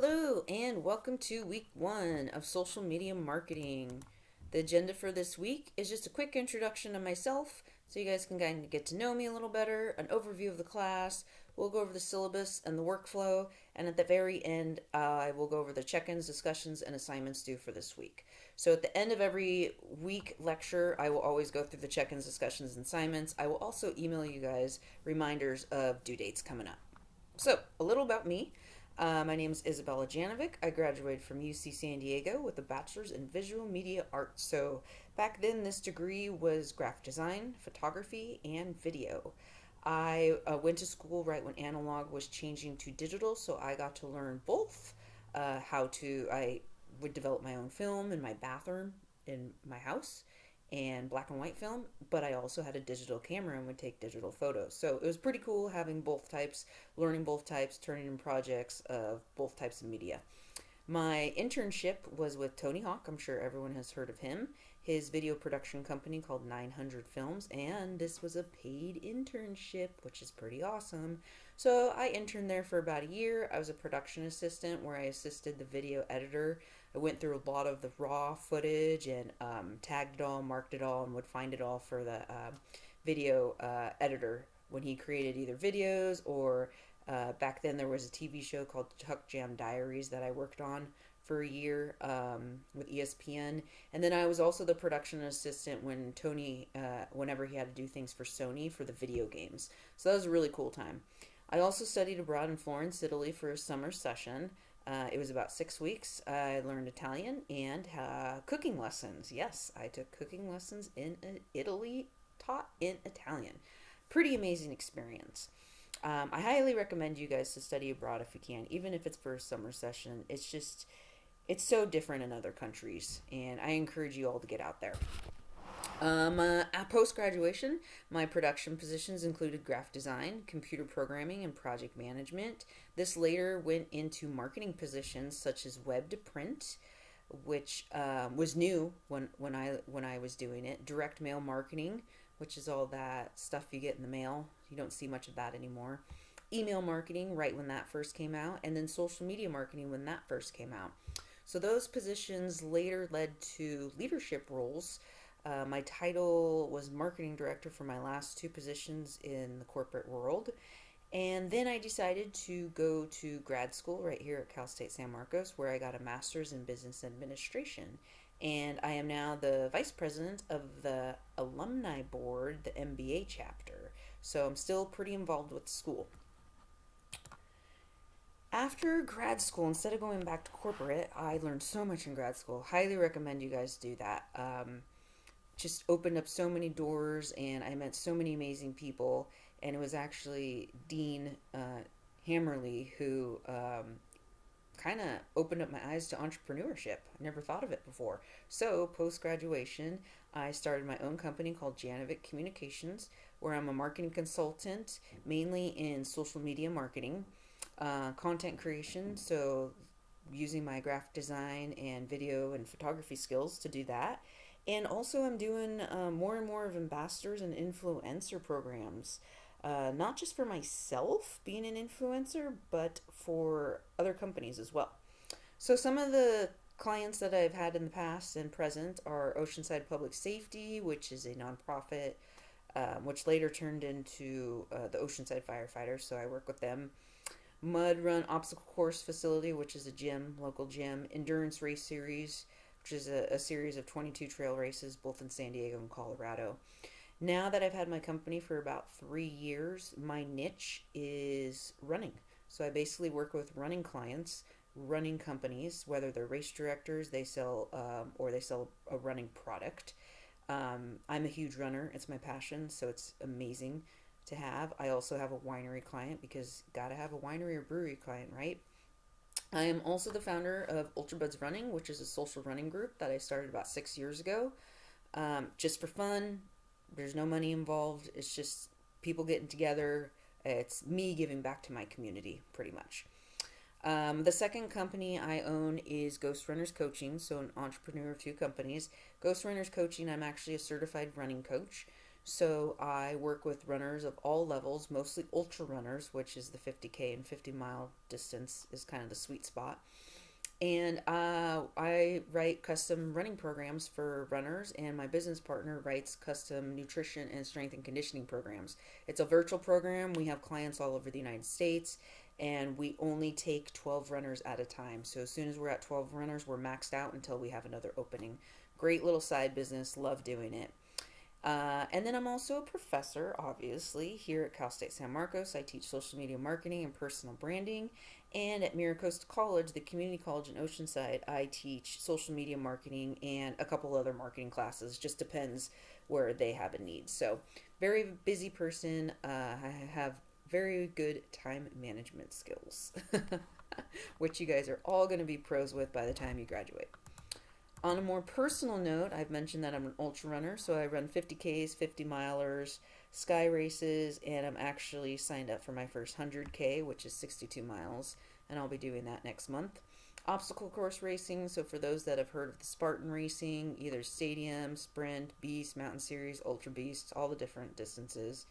Hello, and welcome to week one of social media marketing. The agenda for this week is just a quick introduction of myself so you guys can kind of get to know me a little better, an overview of the class. We'll go over the syllabus and the workflow, and at the very end, I will go over the check ins, discussions, and assignments due for this week. So at the end of every week lecture, I will always go through the check ins, discussions, and assignments. I will also email you guys reminders of due dates coming up. So, a little about me. My name is Isabella Janovic. I graduated from UC San Diego with a bachelor's in visual media arts. So, back then, this degree was graphic design, photography, and video. I went to school right when analog was changing to digital, so I got to learn both. I would develop my own film in my bathroom in my house and black and white film, but I also had a digital camera and would take digital photos. So it was pretty cool having both types, learning both types, turning in projects of both types of media. My internship was with Tony Hawk. I'm sure everyone has heard of him. His video production company called 900 Films, and this was a paid internship, which is pretty awesome. So I interned there for about a year. I was a production assistant where I assisted the video editor. I went through a lot of the raw footage and tagged it all, marked it all, and would find it all for the video editor when he created either videos or back then there was a TV show called Tuck Jam Diaries that I worked on for a year with ESPN. And then I was also the production assistant when Tony, whenever he had to do things for Sony for the video games. So that was a really cool time. I also studied abroad in Florence, Italy for a summer session. It was about 6 weeks. I learned Italian and cooking lessons. Yes, I took cooking lessons in Italy, taught in Italian. Pretty amazing experience. I highly recommend you guys to study abroad if you can, even if it's for a summer session. It's so different in other countries, and I encourage you all to get out there. At post graduation, my production positions included graphic design, computer programming, and project management. This later went into marketing positions such as web to print, which was new when I was doing it. Direct mail marketing, which is all that stuff you get in the mail. You don't see much of that anymore. Email marketing, right when that first came out, and then social media marketing when that first came out. So those positions later led to leadership roles. My title was marketing director for my last two positions in the corporate world. And then I decided to go to grad school right here at Cal State San Marcos, where I got a master's in business administration. And I am now the vice president of the alumni board, the MBA chapter. So I'm still pretty involved with the school. After grad school, instead of going back to corporate, I learned so much in grad school. Highly recommend you guys do that. Just opened up so many doors, and I met so many amazing people. And it was actually Dean Hammerly who kind of opened up my eyes to entrepreneurship. I never thought of it before. So, post graduation, I started my own company called Janovic Communications, where I'm a marketing consultant, mainly in social media marketing, content creation. So, using my graphic design and video and photography skills to do that. And also, I'm doing more and more of ambassadors and influencer programs. Not just for myself being an influencer, but for other companies as well. So, some of the clients that I've had in the past and present are Oceanside Public Safety, which is a nonprofit, which later turned into the Oceanside Firefighters. So, I work with them. Mud Run Obstacle Course Facility, which is a gym, local gym. Endurance Race Series, which is a series of 22 trail races, both in San Diego and Colorado. Now that I've had my company for about 3 years, my niche is running. So I basically work with running clients, running companies, whether they're race directors, they sell or they sell a running product. I'm a huge runner. It's my passion, so it's amazing to have. I also have a winery client because gotta have a winery or brewery client, right? I am also the founder of Ultra Buds Running, which is a social running group that I started about 6 years ago, just for fun. There's no money involved. It's just people getting together. It's me giving back to my community, pretty much. The second company I own is Ghost Runners Coaching, so an entrepreneur of two companies. Ghost Runners Coaching, I'm actually a certified running coach. So I work with runners of all levels, mostly ultra runners, which is the 50K and 50-mile distance is kind of the sweet spot. And I write custom running programs for runners, and my business partner writes custom nutrition and strength and conditioning programs. It's a virtual program. We have clients all over the United States, and we only take 12 runners at a time. So as soon as we're at 12 runners, we're maxed out until we have another opening. Great little side business. Love doing it. And then I'm also a professor, obviously, here at Cal State San Marcos. I teach social media marketing and personal branding. And at Miracosta College, the community college in Oceanside, I teach social media marketing and a couple other marketing classes. Just depends where they have a need. So, very busy person. I have very good time management skills, which you guys are all going to be pros with by the time you graduate. On a more personal note, I've mentioned that I'm an ultra runner, so I run 50Ks, 50 milers, sky races, and I'm actually signed up for my first 100K, which is 62 miles, and I'll be doing that next month. Obstacle course racing, so for those that have heard of the Spartan racing, either stadium, sprint, beast, mountain series, ultra beast, all the different distances.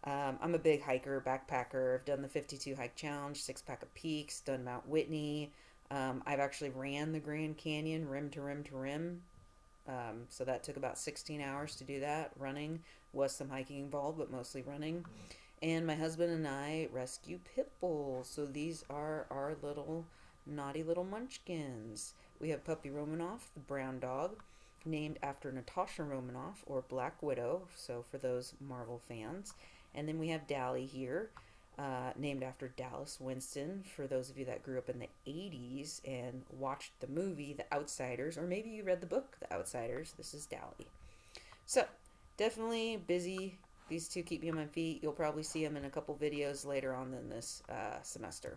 I'm a big hiker, backpacker. I've done the 52 hike challenge, 6 pack of peaks, done Mount Whitney. I've actually ran the Grand Canyon rim to rim to rim. So that took about 16 hours to do that. Running was some hiking involved, but mostly running. And my husband and I rescue pit bulls. So these are our little naughty little munchkins. We have Puppy Romanoff, the brown dog, named after Natasha Romanoff or Black Widow. So for those Marvel fans. And then we have Dally here, named after Dallas Winston, for those of you that grew up in the 80s and watched the movie The Outsiders, or maybe you read the book The Outsiders. This is Dally. So, definitely busy. These two keep me on my feet. You'll probably see them in a couple videos later on in this semester.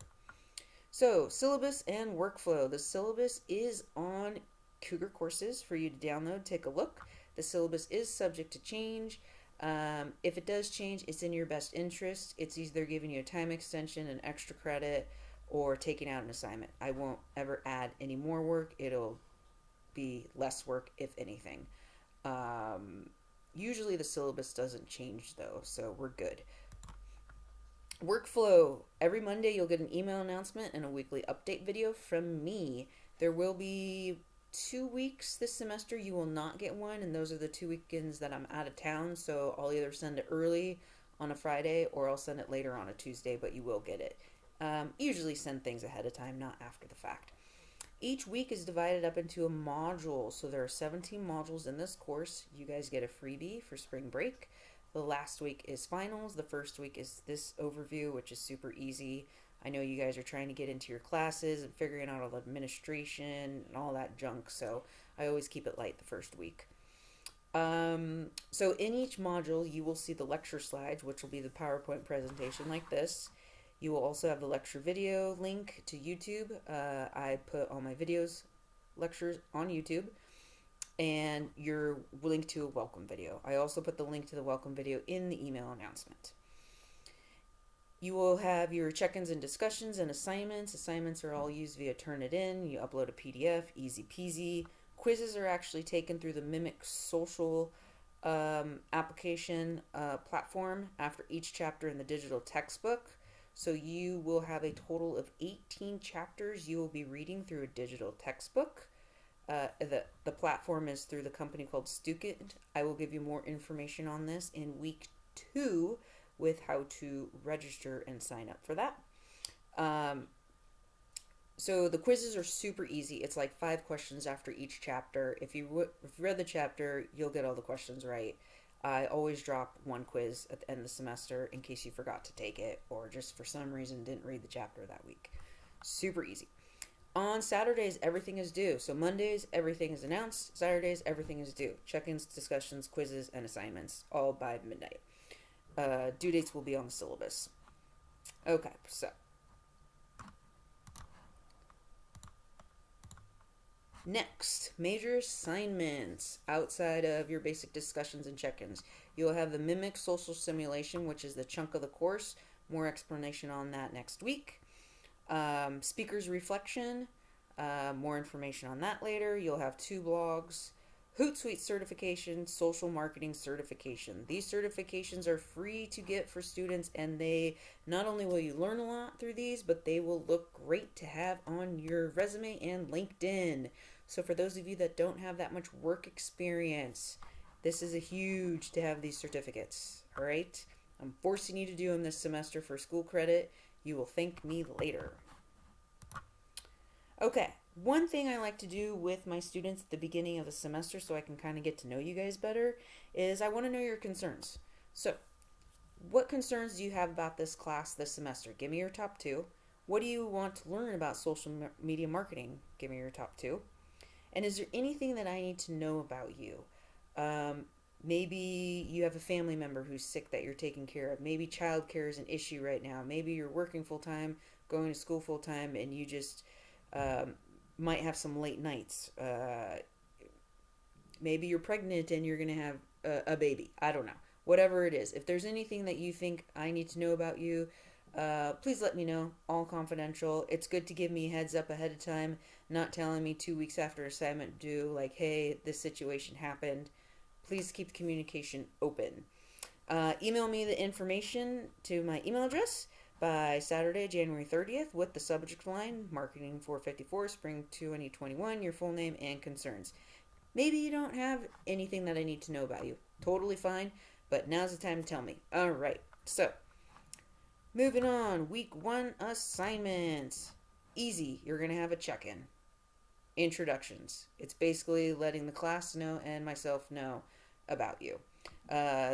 So, syllabus and workflow. The syllabus is on Cougar Courses for you to download. Take a look. The syllabus is subject to change. If it does change, it's in your best interest. It's either giving you a time extension, an extra credit, or taking out an assignment. I won't ever add any more work. It'll be less work, if anything. Usually the syllabus doesn't change, though, so we're good. Workflow. Every Monday you'll get an email announcement and a weekly update video from me. There will be 2 weeks this semester you will not get one, and those are the 2 weekends that I'm out of town, so I'll either send it early on a Friday or I'll send it later on a Tuesday, but you will get it. Usually send things ahead of time, not after the fact. Each week is divided up into a module, so there are 17 modules in this course. You guys get a freebie for spring break. The last week is finals. The first week is this overview, which is super easy. I know you guys are trying to get into your classes and figuring out all the administration and all that junk, so I always keep it light the first week. So in each module, you will see the lecture slides, which will be the PowerPoint presentation like this. You will also have the lecture video link to YouTube. I put all my videos, lectures on YouTube, and your link to a welcome video. I also put the link to the welcome video in the email announcement. You will have your check-ins and discussions and assignments. Assignments are all used via Turnitin. You upload a PDF, easy peasy. Quizzes are actually taken through the Mimic Social application platform after each chapter in the digital textbook. So you will have a total of 18 chapters you will be reading through a digital textbook. The platform is through the company called Stukit. I will give you more information on this in week 2 with how to register and sign up for that. So the quizzes are super easy. It's like 5 questions after each chapter. If you read the chapter, you'll get all the questions right. I always drop one quiz at the end of the semester in case you forgot to take it or just for some reason didn't read the chapter that week. Super easy. On Saturdays, everything is due. So Mondays, everything is announced. Saturdays, everything is due. Check-ins, discussions, quizzes, and assignments, all by midnight. Due dates will be on the syllabus. Okay, so next, major assignments outside of your basic discussions and check-ins. You'll have the Mimic Social Simulation, which is the chunk of the course. More explanation on that next week. Speaker's Reflection. More information on that later. You'll have 2 blogs. Hootsuite certification, social marketing certification. These certifications are free to get for students, and they not only will you learn a lot through these, but they will look great to have on your resume and LinkedIn. So for those of you that don't have that much work experience, this is a huge to have these certificates. All right, I'm forcing you to do them this semester for school credit. You will thank me later. Okay, one thing I like to do with my students at the beginning of the semester so I can kind of get to know you guys better is I want to know your concerns. So, what concerns do you have about this class this semester? Give me your top two. What do you want to learn about social media marketing? Give me your top two. And is there anything that I need to know about you? Maybe you have a family member who's sick that you're taking care of. Maybe childcare is an issue right now. Maybe you're working full time, going to school full time, and you just might have some late nights. Maybe you're pregnant and you're going to have a baby. I don't know. Whatever it is. If there's anything that you think I need to know about you, please let me know. All confidential. It's good to give me a heads up ahead of time, not telling me 2 weeks after assignment due, like, hey, this situation happened. Please keep the communication open. Email me the information to my email address by Saturday, January 30th with the subject line, Marketing 454, Spring 2021, your full name and concerns. Maybe you don't have anything that I need to know about you. Totally fine, but now's the time to tell me. All right, so moving on, week 1 assignments. Easy, you're going to have a check-in. Introductions. It's basically letting the class know and myself know about you.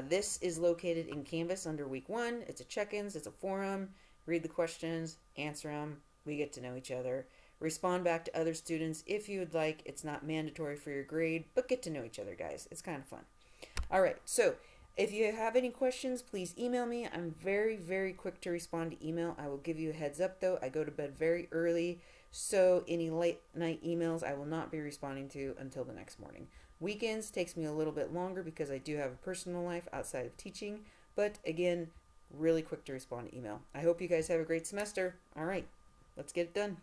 This is located in Canvas under week 1. It's a check-ins, it's a forum. Read the questions, answer them. We get to know each other. Respond back to other students if you would like. It's not mandatory for your grade, but get to know each other, guys. It's kind of fun. All right, so if you have any questions, please email me. I'm very, very quick to respond to email. I will give you a heads up, though. I go to bed very early, so any late night emails I will not be responding to until the next morning. Weekends takes me a little bit longer because I do have a personal life outside of teaching, but again, really quick to respond to email. I hope you guys have a great semester. All right, let's get it done.